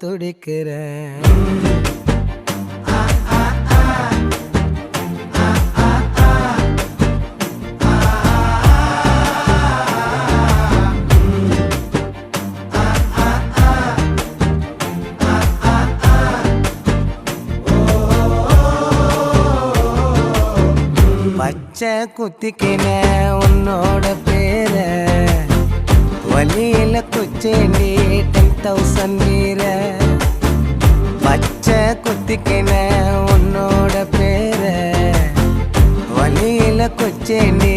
துடிக்கிறேன். பச்சை குத்திக்கின உன்னோட பேர வலியில குச்சேண்டி 10,000 வீர. பச்சை குத்திக்கின உன்னோட பேர வலியில குச்சேண்டி